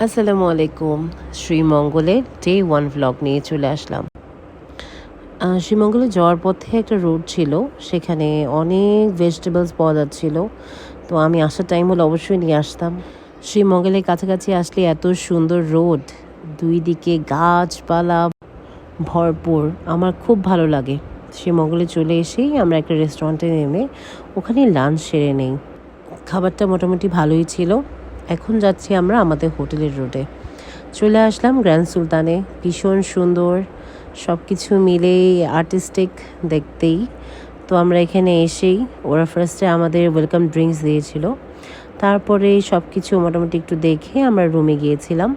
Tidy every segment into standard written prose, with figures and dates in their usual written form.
আসসালামু আলাইকুম। শ্রীমঙ্গলের ডে 1 ভ্লগ নিয়ে চলে আসলাম। শ্রীমঙ্গলে যাওয়ার পথে একটা রোড ছিল, সেখানে অনেক ভেজিটেবলস পাওয়া যাচ্ছিল। তো আমি আসার টাইম হলে অবশ্যই নিয়ে আসতাম। শ্রীমঙ্গলের কাছাকাছি আসলে এত সুন্দর রোড, দুই দিকে গাছপালা ভরপুর, আমার খুব ভালো লাগে। শ্রীমঙ্গলে চলে এসেই আমরা একটা রেস্টুরেন্টে নেমে ওখানে লাঞ্চ সেরে নেই। খাবারটা মোটামুটি ভালোই ছিল। এখন যাচ্ছি আমরা আমাদের হোটেলের রোডে। চলে আসলাম গ্র্যান্ড সুলতানে, ভীষণ সুন্দর, সব কিছু মিলেই আর্টিস্টিক দেখতেই। তো আমরা এখানে এসেই ওরা ফার্স্টে আমাদের ওয়েলকাম ড্রিঙ্কস দিয়েছিল, তারপরে সব কিছু মোটামুটি একটু দেখে আমরা রুমে গিয়েছিলাম।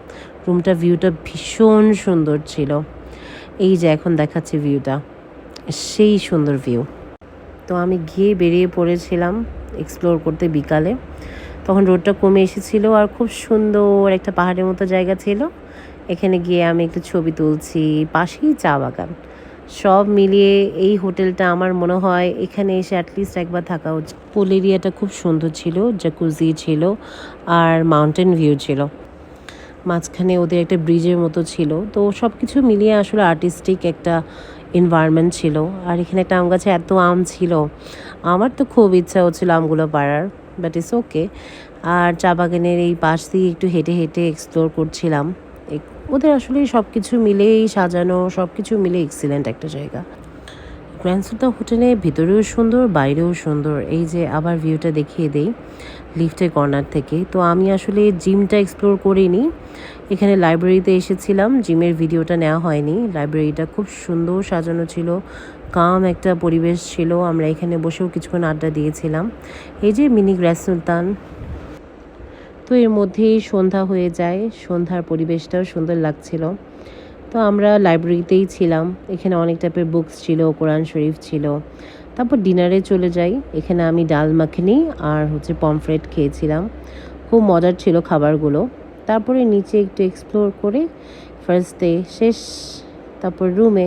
ভিউটা ভীষণ সুন্দর ছিল। এই যে এখন দেখাচ্ছি ভিউটা, সেই সুন্দর ভিউ। তো আমি গিয়ে বেরিয়ে পড়েছিলাম এক্সপ্লোর করতে বিকালে। তখন রোডটা কমে এসেছিল আর খুব সুন্দর একটা পাহাড়ের মতো জায়গা ছিল। এখানে গিয়ে আমি একটু ছবি তুলছি, পাশেই চা বাগান। সব মিলিয়ে এই হোটেলটা আমার মনে হয় এখানে এসে অ্যাটলিস্ট একবার থাকা উচিত। পুল এরিয়াটা খুব সুন্দর ছিল, জাকুজি ছিল আর মাউন্টেন ভিউ ছিল। মাঝখানে ওদের একটা ব্রিজের মতো ছিল। তো সব কিছু মিলিয়ে আসলে আর্টিস্টিক একটা এনভায়রনমেন্ট ছিল। আর এখানে একটা আম গাছে এত আম ছিল, আমার তো খুব ইচ্ছা হচ্ছিল আমগুলো পাড়ার, বাট ইটস ওকে। আর চা বাগানের এই পাশ দিয়ে একটু হেঁটে হেঁটে এক্সপ্লোর করছিলাম। ওদের আসলে সব কিছু মিলেই সাজানো, সব কিছু মিলে এক্সিলেন্ট একটা জায়গা। গ্র্যান্ড সুলতান হোটেলের ভিতরেও সুন্দর, বাইরেও সুন্দর। এই যে আবার ভিউটা দেখিয়ে দেই লিফটের কর্নার থেকে। তো আমি আসলে জিমটা এক্সপ্লোর করিনি, এখানে লাইব্রেরিতে এসেছিলাম, জিমের ভিডিওটা নেওয়া হয়নি। লাইব্রেরিটা খুব সুন্দর সাজানো ছিল, কাম একটা পরিবেশ ছিল। আমরা এখানে বসেও কিছুক্ষণ আড্ডা দিয়েছিলাম। এই যে মিনি গ্র্যান্ড সুলতান। তো এর মধ্যেই সন্ধ্যা হয়ে যায়, সন্ধ্যার পরিবেশটাও সুন্দর লাগছিল। তো আমরা লাইব্রেরিতেই ছিলাম, এখানে অনেক টাইপের বুকস ছিল, কোরআন শরীফ ছিল। তারপর ডিনারে চলে যাই, এখানে আমি ডাল মাখনি আর পমফ্রেট খেয়েছিলাম, খুব মজার ছিল খাবারগুলো। তারপরে নিচে একটু এক্সপ্লোর করে ফার্স্ট ডে শেষ, তারপর রুমে।